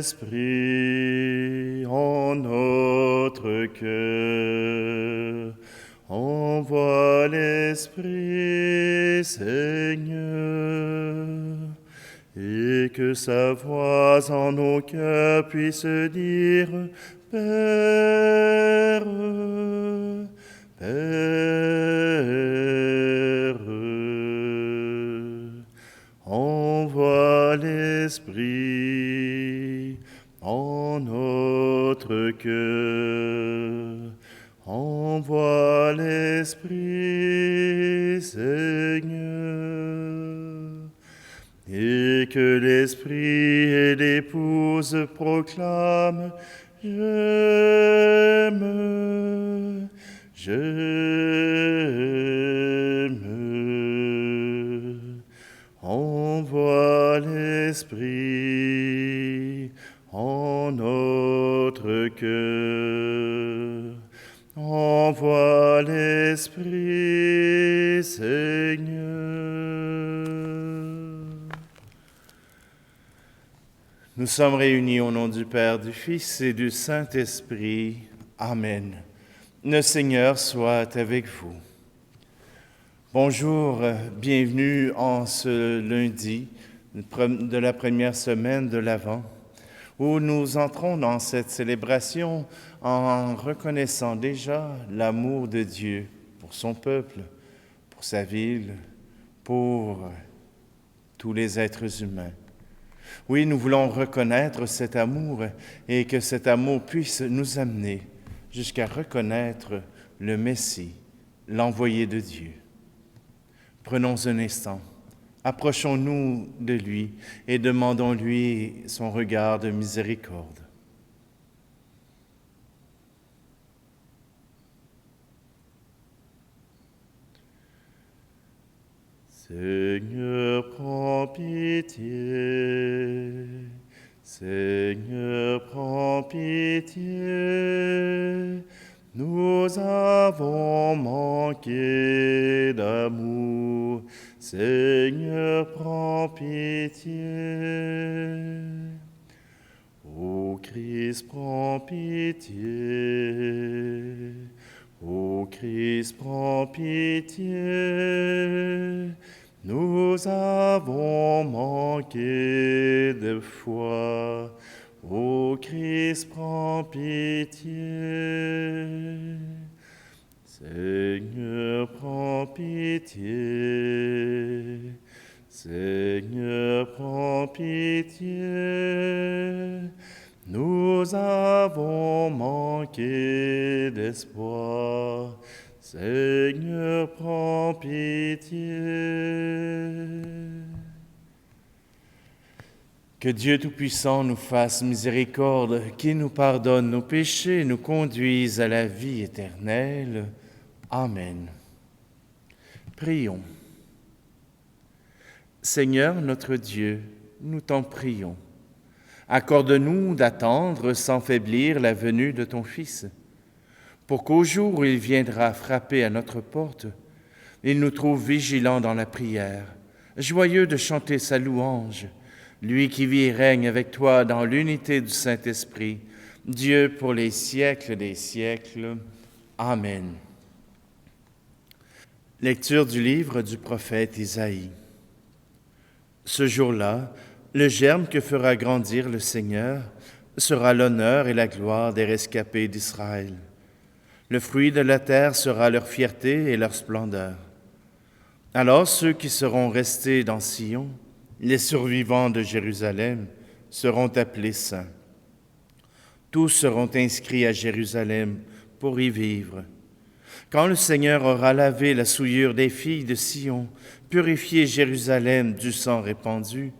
l'Esprit en notre cœur. Envoie l'Esprit, Seigneur, et que sa voix en nos cœurs puisse dire Père, Père. Envoie l'Esprit en notre cœur. Envoie l'Esprit, Seigneur, et que l'Esprit et l'Épouse proclament J'aime, j'aime. Envoie l'Esprit en notre cœur. Envoie l'Esprit, Seigneur. Nous sommes réunis au nom du Père, du Fils et du Saint-Esprit. Amen. Le Seigneur soit avec vous. Bonjour, bienvenue en ce lundi de la première semaine de l'Avent, où nous entrons dans cette célébration en reconnaissant déjà l'amour de Dieu pour son peuple, pour sa ville, pour tous les êtres humains. Oui, nous voulons reconnaître cet amour et que cet amour puisse nous amener jusqu'à reconnaître le Messie, l'envoyé de Dieu. Prenons un instant, approchons-nous de lui et demandons-lui son regard de miséricorde. Seigneur, prends pitié. Seigneur, prends pitié. Nous avons manqué d'amour. Seigneur, prends pitié. Ô Christ, prends pitié. Ô Christ, prends pitié. Nous avons manqué de foi. Ô Christ, prends pitié. Seigneur, prends pitié. Seigneur, prends pitié. Nous avons manqué d'espoir. Seigneur, prends pitié. Que Dieu Tout-Puissant nous fasse miséricorde, qu'il nous pardonne nos péchés et nous conduise à la vie éternelle. Amen. Prions. Seigneur notre Dieu, nous t'en prions. Accorde-nous d'attendre sans faiblir la venue de ton Fils, pour qu'au jour où il viendra frapper à notre porte, il nous trouve vigilants dans la prière, joyeux de chanter sa louange, lui qui vit et règne avec toi dans l'unité du Saint-Esprit, Dieu pour les siècles des siècles. Amen. Lecture du livre du prophète Isaïe. Ce jour-là, le germe que fera grandir le Seigneur sera l'honneur et la gloire des rescapés d'Israël. Le fruit de la terre sera leur fierté et leur splendeur. Alors ceux qui seront restés dans Sion, les survivants de Jérusalem, seront appelés saints. Tous seront inscrits à Jérusalem pour y vivre. Quand le Seigneur aura lavé la souillure des filles de Sion, purifié Jérusalem du sang répandu,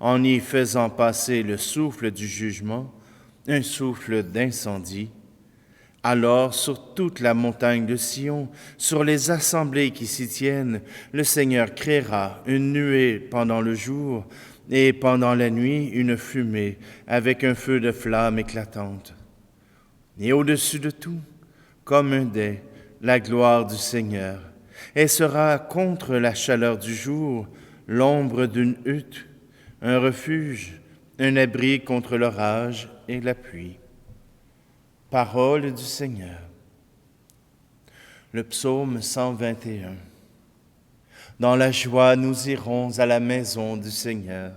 en y faisant passer le souffle du jugement, un souffle d'incendie, alors, sur toute la montagne de Sion, sur les assemblées qui s'y tiennent, le Seigneur créera une nuée pendant le jour et pendant la nuit une fumée avec un feu de flamme éclatante. Et au-dessus de tout, comme un dais, la gloire du Seigneur. Elle sera contre la chaleur du jour, l'ombre d'une hutte, un refuge, un abri contre l'orage et la pluie. Parole du Seigneur. Le psaume 121. Dans la joie, nous irons à la maison du Seigneur.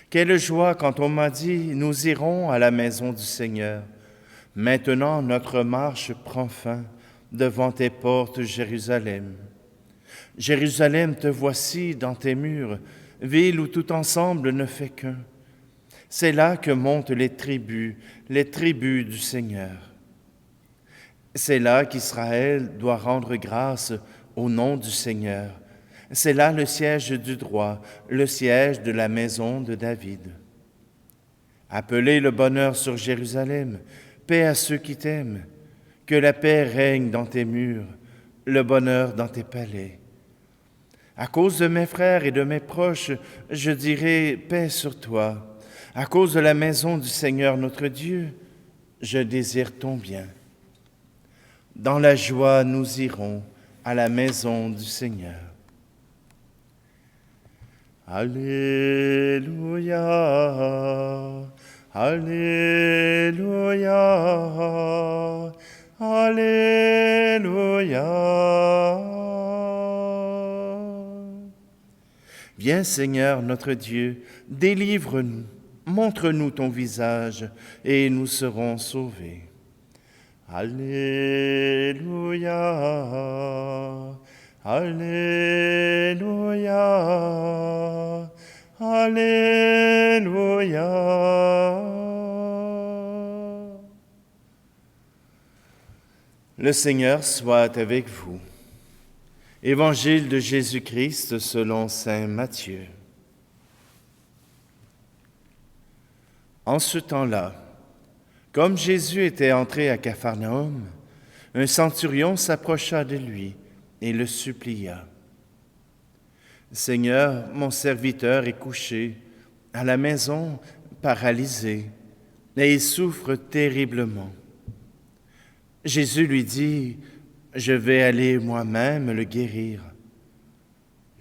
Quelle joie quand on m'a dit, nous irons à la maison du Seigneur. Maintenant, notre marche prend fin devant tes portes, Jérusalem. Jérusalem, te voici dans tes murs, ville où tout ensemble ne fait qu'un. C'est là que montent les tribus du Seigneur. C'est là qu'Israël doit rendre grâce au nom du Seigneur. C'est là le siège du droit, le siège de la maison de David. Appelez le bonheur sur Jérusalem, paix à ceux qui t'aiment. Que la paix règne dans tes murs, le bonheur dans tes palais. À cause de mes frères et de mes proches, je dirai paix sur toi. À cause de la maison du Seigneur notre Dieu, je désire ton bien. Dans la joie, nous irons à la maison du Seigneur. Alléluia, Alléluia, Alléluia. Viens Seigneur notre Dieu, délivre-nous, montre-nous ton visage et nous serons sauvés. Alléluia, Alléluia, Alléluia. Le Seigneur soit avec vous. Évangile de Jésus-Christ selon saint Matthieu. En ce temps-là, comme Jésus était entré à Capharnaüm, un centurion s'approcha de lui et le supplia. « Seigneur, mon serviteur est couché à la maison, paralysé, et il souffre terriblement. » Jésus lui dit, « Je vais aller moi-même le guérir. »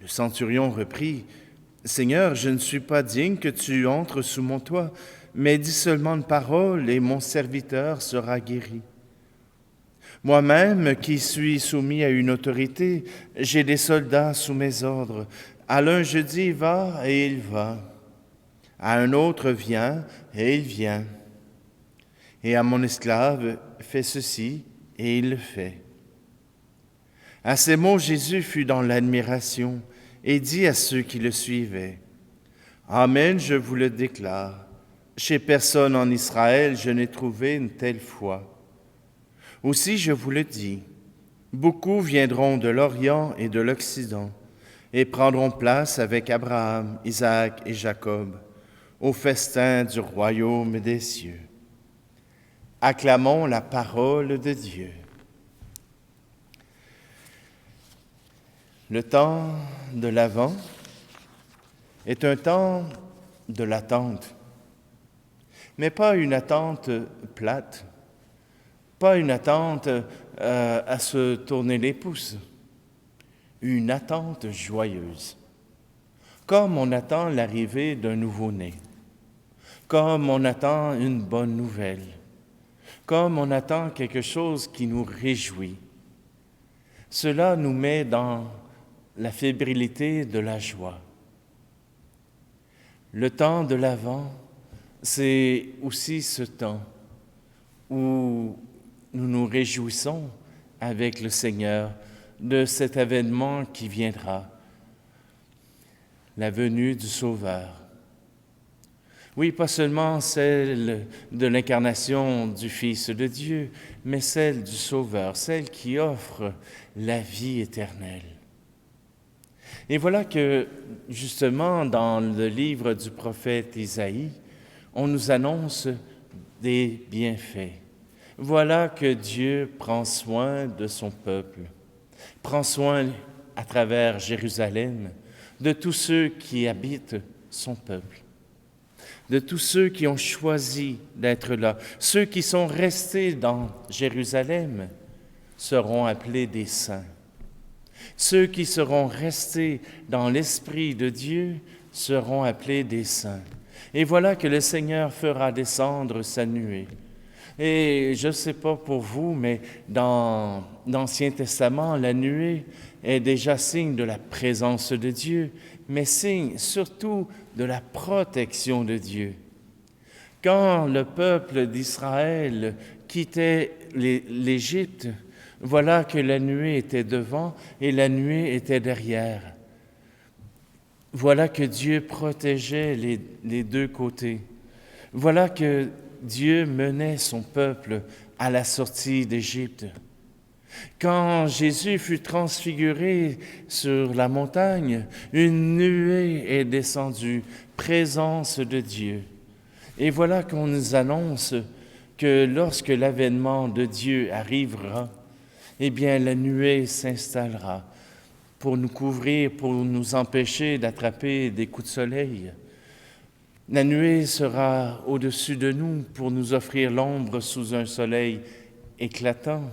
Le centurion reprit, « Seigneur, je ne suis pas digne que tu entres sous mon toit, mais dis seulement une parole et mon serviteur sera guéri. Moi-même qui suis soumis à une autorité, j'ai des soldats sous mes ordres. À l'un je dis va et il va, à un autre viens et il vient, et à mon esclave fais ceci et il le fait. » À ces mots, Jésus fut dans l'admiration et dit à ceux qui le suivaient, « Amen, je vous le déclare, chez personne en Israël je n'ai trouvé une telle foi. Aussi je vous le dis, beaucoup viendront de l'Orient et de l'Occident et prendront place avec Abraham, Isaac et Jacob au festin du royaume des cieux. » Acclamons la parole de Dieu. Le temps de l'Avent est un temps de l'attente, mais pas une attente plate, pas une attente à se tourner les pouces, une attente joyeuse, comme on attend l'arrivée d'un nouveau-né, comme on attend une bonne nouvelle, comme on attend quelque chose qui nous réjouit. Cela nous met dans la fébrilité de la joie. Le temps de l'Avent, c'est aussi ce temps où nous nous réjouissons avec le Seigneur de cet événement qui viendra, la venue du Sauveur. Oui, pas seulement celle de l'incarnation du Fils de Dieu, mais celle du Sauveur, celle qui offre la vie éternelle. Et voilà que, justement, dans le livre du prophète Isaïe, on nous annonce des bienfaits. Voilà que Dieu prend soin de son peuple, prend soin à travers Jérusalem de tous ceux qui habitent son peuple, de tous ceux qui ont choisi d'être là. Ceux qui sont restés dans Jérusalem seront appelés des saints. Ceux qui seront restés dans l'Esprit de Dieu seront appelés des saints. Et voilà que le Seigneur fera descendre sa nuée. Et je ne sais pas pour vous, mais dans l'Ancien Testament, la nuée est déjà signe de la présence de Dieu, mais signe surtout de la protection de Dieu. Quand le peuple d'Israël quittait l'Égypte, voilà que la nuée était devant et la nuée était derrière. Voilà que Dieu protégeait les deux côtés. Voilà que Dieu menait son peuple à la sortie d'Égypte. Quand Jésus fut transfiguré sur la montagne, une nuée est descendue, présence de Dieu. Et voilà qu'on nous annonce que lorsque l'avènement de Dieu arrivera, eh bien la nuée s'installera pour nous couvrir, pour nous empêcher d'attraper des coups de soleil. La nuée sera au-dessus de nous pour nous offrir l'ombre sous un soleil éclatant.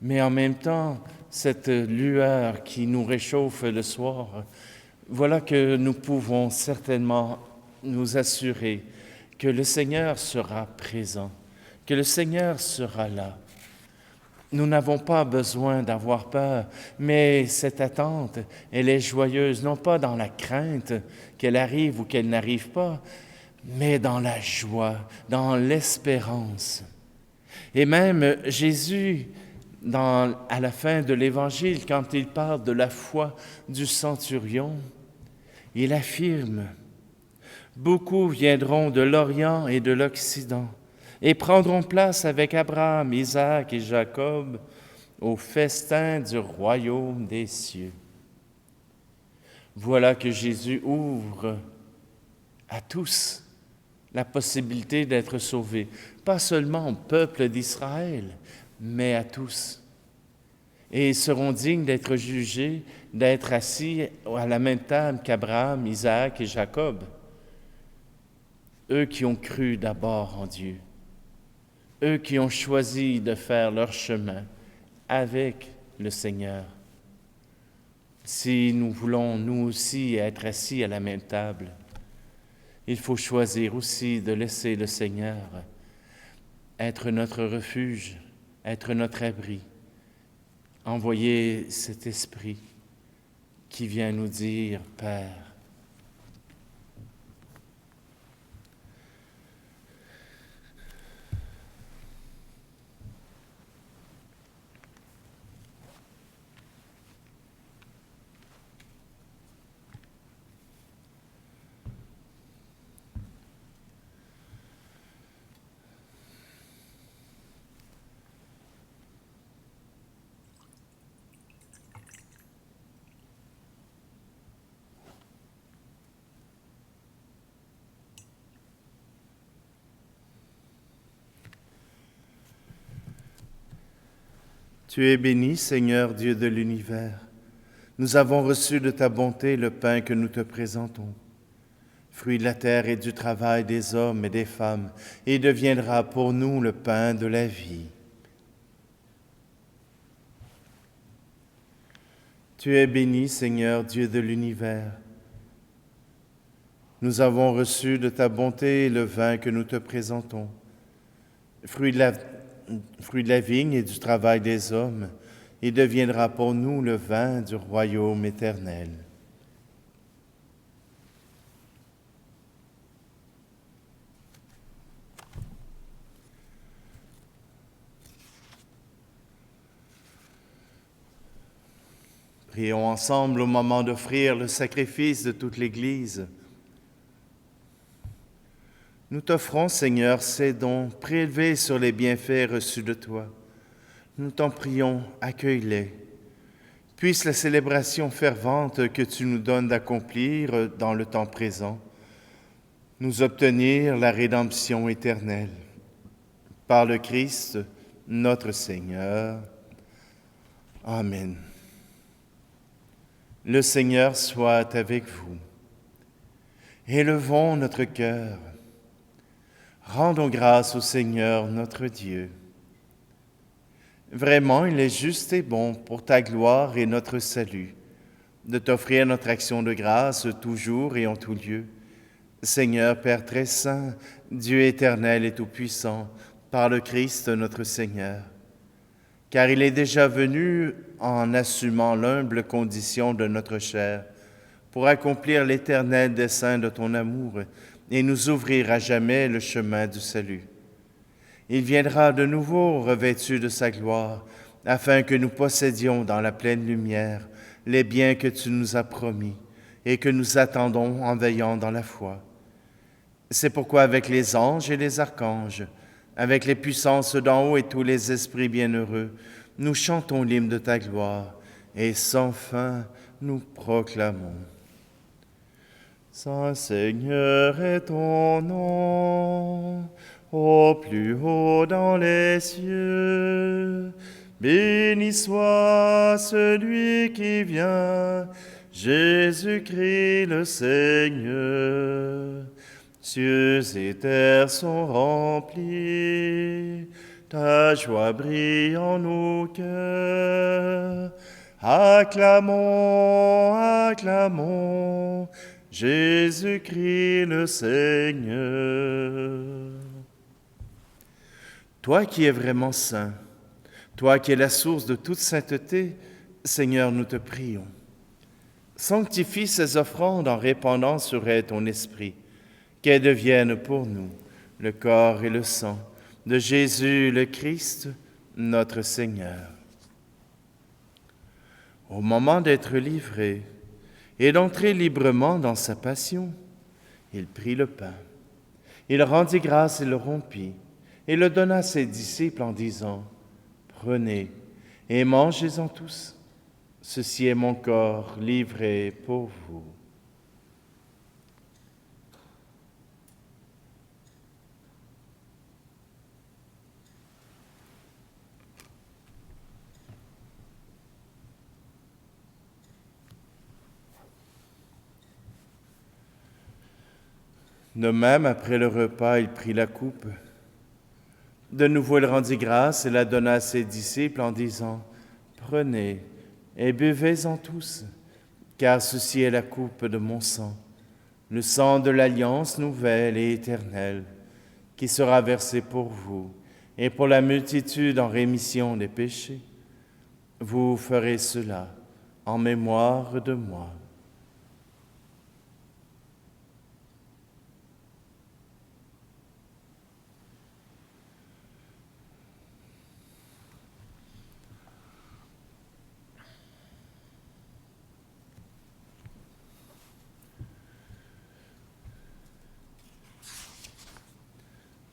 Mais en même temps, cette lueur qui nous réchauffe le soir, voilà que nous pouvons certainement nous assurer que le Seigneur sera présent, que le Seigneur sera là. Nous n'avons pas besoin d'avoir peur, mais cette attente, elle est joyeuse, non pas dans la crainte qu'elle arrive ou qu'elle n'arrive pas, mais dans la joie, dans l'espérance. Et même Jésus, à la fin de l'Évangile, quand il parle de la foi du centurion, il affirme « Beaucoup viendront de l'Orient et de l'Occident, et prendront place avec Abraham, Isaac et Jacob au festin du royaume des cieux. » Voilà que Jésus ouvre à tous la possibilité d'être sauvés, pas seulement au peuple d'Israël, mais à tous. Et ils seront dignes d'être jugés, d'être assis à la même table qu'Abraham, Isaac et Jacob, eux qui ont cru d'abord en Dieu. Eux qui ont choisi de faire leur chemin avec le Seigneur. Si nous voulons, nous aussi, être assis à la même table, il faut choisir aussi de laisser le Seigneur être notre refuge, être notre abri, envoyer cet esprit qui vient nous dire « Père ». Tu es béni, Seigneur Dieu de l'univers. Nous avons reçu de ta bonté le pain que nous te présentons. Fruit de la terre et du travail des hommes et des femmes, et deviendra pour nous le pain de la vie. Tu es béni, Seigneur Dieu de l'univers. Nous avons reçu de ta bonté le vin que nous te présentons. Fruit de la vigne et du travail des hommes, il deviendra pour nous le vin du royaume éternel. Prions ensemble au moment d'offrir le sacrifice de toute l'Église. Nous t'offrons, Seigneur, ces dons prélevés sur les bienfaits reçus de toi. Nous t'en prions, accueille-les. Puisse la célébration fervente que tu nous donnes d'accomplir dans le temps présent nous obtenir la rédemption éternelle. Par le Christ, notre Seigneur. Amen. Le Seigneur soit avec vous. Élevons notre cœur. Rendons grâce au Seigneur notre Dieu. Vraiment, il est juste et bon pour ta gloire et notre salut de t'offrir notre action de grâce toujours et en tout lieu, Seigneur Père très saint, Dieu éternel et tout-puissant, par le Christ notre Seigneur. Car il est déjà venu en assumant l'humble condition de notre chair, pour accomplir l'éternel dessein de ton amour et nous ouvrir à jamais le chemin du salut. Il viendra de nouveau revêtu de sa gloire, afin que nous possédions dans la pleine lumière les biens que tu nous as promis et que nous attendons en veillant dans la foi. C'est pourquoi avec les anges et les archanges, avec les puissances d'en haut et tous les esprits bienheureux, nous chantons l'hymne de ta gloire et sans fin nous proclamons. Saint Seigneur est ton nom, au plus haut dans les cieux. Béni soit celui qui vient, Jésus-Christ le Seigneur. Cieux et terre sont remplis, ta joie brille en nos cœurs. Acclamons, acclamons, Jésus-Christ le Seigneur. Toi qui es vraiment saint, toi qui es la source de toute sainteté, Seigneur, nous te prions. Sanctifie ces offrandes en répandant sur elles ton esprit, qu'elles deviennent pour nous le corps et le sang de Jésus le Christ, notre Seigneur. Au moment d'être livré et d'entrer librement dans sa passion, il prit le pain. Il rendit grâce et le rompit, et le donna à ses disciples en disant, « Prenez et mangez-en tous. Ceci est mon corps livré pour vous. » De même, après le repas, il prit la coupe. De nouveau, il rendit grâce et la donna à ses disciples en disant, « Prenez et buvez-en tous, car ceci est la coupe de mon sang, le sang de l'alliance nouvelle et éternelle, qui sera versé pour vous et pour la multitude en rémission des péchés. Vous ferez cela en mémoire de moi. »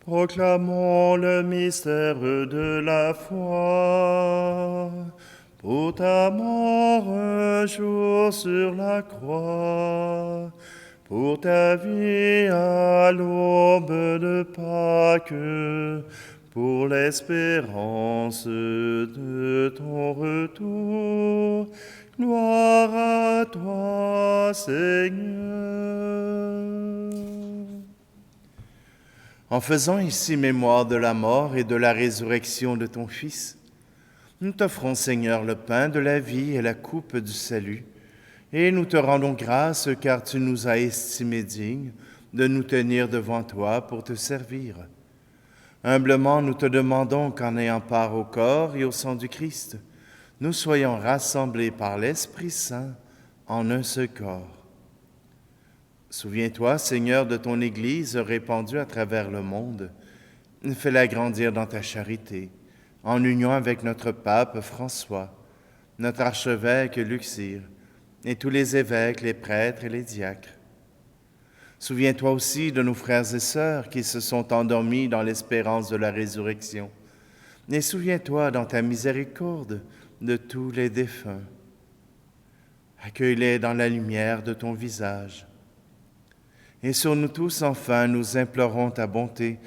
Proclamons le mystère de la foi. Pour ta mort un jour sur la croix, pour ta vie à l'aube de Pâques, pour l'espérance de ton retour. Gloire à toi, Seigneur. En faisant ici mémoire de la mort et de la résurrection de ton Fils, nous t'offrons, Seigneur, le pain de la vie et la coupe du salut, et nous te rendons grâce car tu nous as estimés dignes de nous tenir devant toi pour te servir. Humblement, nous te demandons qu'en ayant part au corps et au sang du Christ, nous soyons rassemblés par l'Esprit Saint en un seul corps. Souviens-toi, Seigneur, de ton Église répandue à travers le monde. Fais-la grandir dans ta charité, en union avec notre pape François, notre archevêque Luxire, et tous les évêques, les prêtres et les diacres. Souviens-toi aussi de nos frères et sœurs qui se sont endormis dans l'espérance de la résurrection. Et souviens-toi dans ta miséricorde de tous les défunts. Accueille-les dans la lumière de ton visage. Et sur nous tous, enfin, nous implorons ta bonté.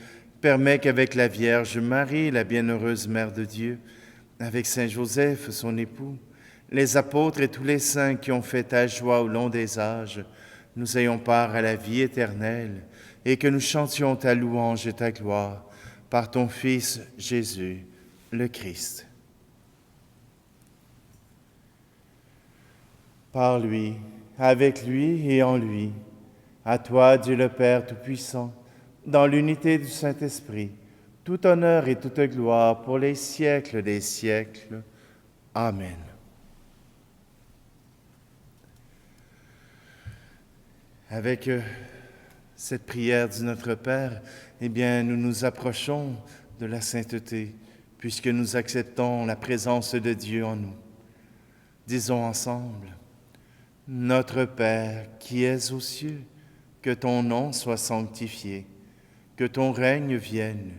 Permets qu'avec la Vierge Marie, la bienheureuse Mère de Dieu, avec Saint Joseph, son époux, les apôtres et tous les saints qui ont fait ta joie au long des âges, nous ayons part à la vie éternelle et que nous chantions ta louange et ta gloire par ton Fils Jésus, le Christ. Par lui, avec lui et en lui, À toi, Dieu le Père Tout-Puissant, dans l'unité du Saint-Esprit, tout honneur et toute gloire pour les siècles des siècles. Amen. Avec cette prière du Notre Père, eh bien, nous nous approchons de la sainteté, puisque nous acceptons la présence de Dieu en nous. Disons ensemble, Notre Père qui es aux cieux, que ton nom soit sanctifié, que ton règne vienne,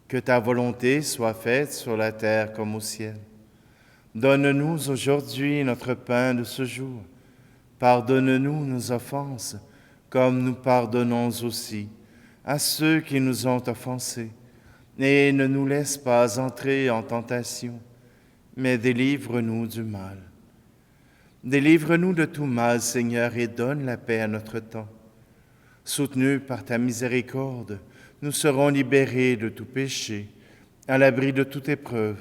que ta volonté soit faite sur la terre comme au ciel. Donne-nous aujourd'hui notre pain de ce jour. Pardonne-nous nos offenses, comme nous pardonnons aussi à ceux qui nous ont offensés. Et ne nous laisse pas entrer en tentation, mais délivre-nous du mal. Délivre-nous de tout mal, Seigneur, et donne la paix à notre temps. Soutenus par ta miséricorde, nous serons libérés de tout péché, à l'abri de toute épreuve.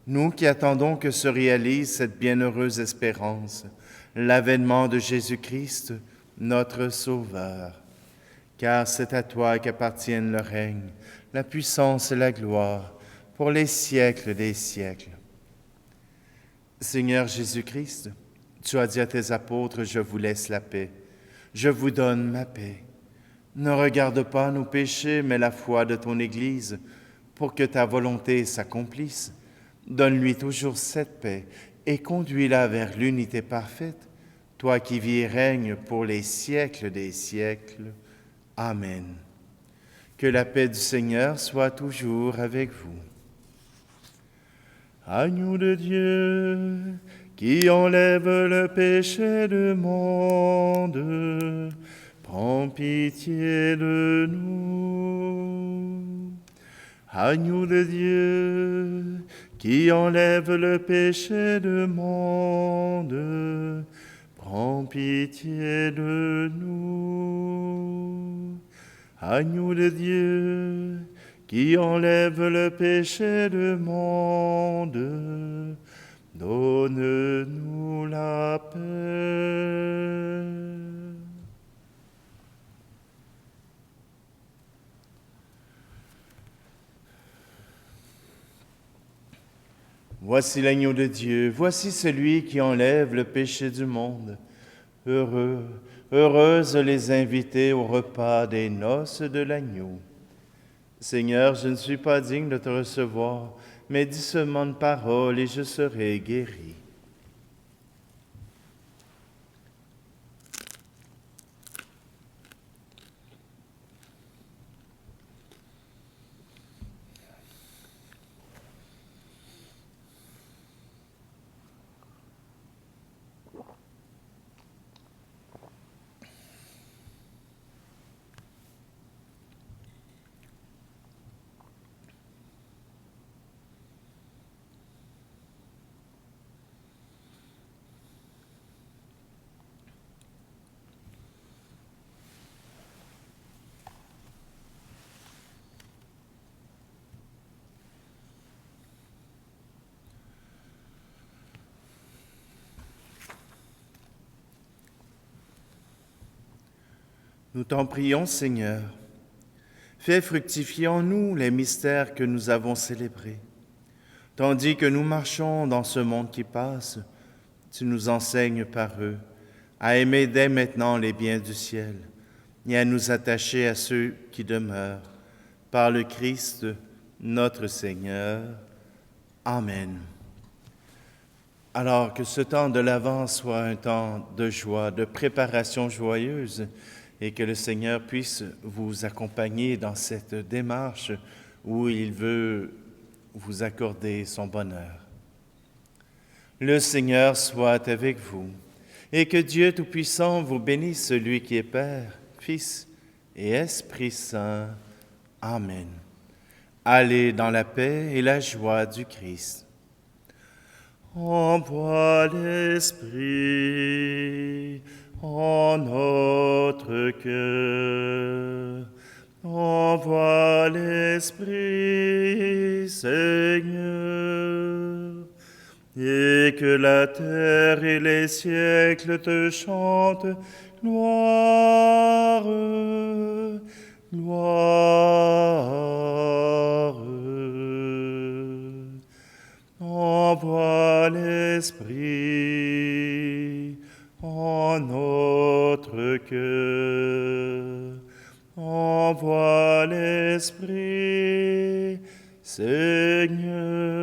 Nous qui attendons que se réalise cette bienheureuse espérance, l'avènement de Jésus-Christ, notre Sauveur. Car c'est à toi qu'appartiennent le règne, la puissance et la gloire, pour les siècles des siècles. Seigneur Jésus-Christ, tu as dit à tes apôtres, je vous laisse la paix, je vous donne ma paix. Ne regarde pas nos péchés, mais la foi de ton Église, pour que ta volonté s'accomplisse. Donne-lui toujours cette paix et conduis-la vers l'unité parfaite, toi qui vis et règnes pour les siècles des siècles. Amen. Que la paix du Seigneur soit toujours avec vous. Agneau de Dieu, qui enlève le péché du monde, prends pitié de nous. Agneau de Dieu, qui enlève le péché du monde, prends pitié de nous. Agneau de Dieu, qui enlève le péché du monde, donne-nous la paix. Voici l'agneau de Dieu, voici celui qui enlève le péché du monde. Heureux, heureuses les invités au repas des noces de l'agneau. Seigneur, je ne suis pas digne de te recevoir, mais dis seulement une parole et je serai guéri. Nous t'en prions, Seigneur. Fais fructifier en nous les mystères que nous avons célébrés. Tandis que nous marchons dans ce monde qui passe, tu nous enseignes par eux à aimer dès maintenant les biens du ciel et à nous attacher à ceux qui demeurent. Par le Christ, notre Seigneur. Amen. Alors que ce temps de l'Avent soit un temps de joie, de préparation joyeuse, et que le Seigneur puisse vous accompagner dans cette démarche où il veut vous accorder son bonheur. Le Seigneur soit avec vous, et que Dieu Tout-Puissant vous bénisse, celui qui est Père, Fils et Esprit Saint. Amen. Allez dans la paix et la joie du Christ. Envoie l'Esprit en notre cœur. Envoie l'Esprit, Seigneur, et que la terre et les siècles te chantent gloire, gloire. Envoie l'Esprit en notre cœur. Envoie l'Esprit, Seigneur.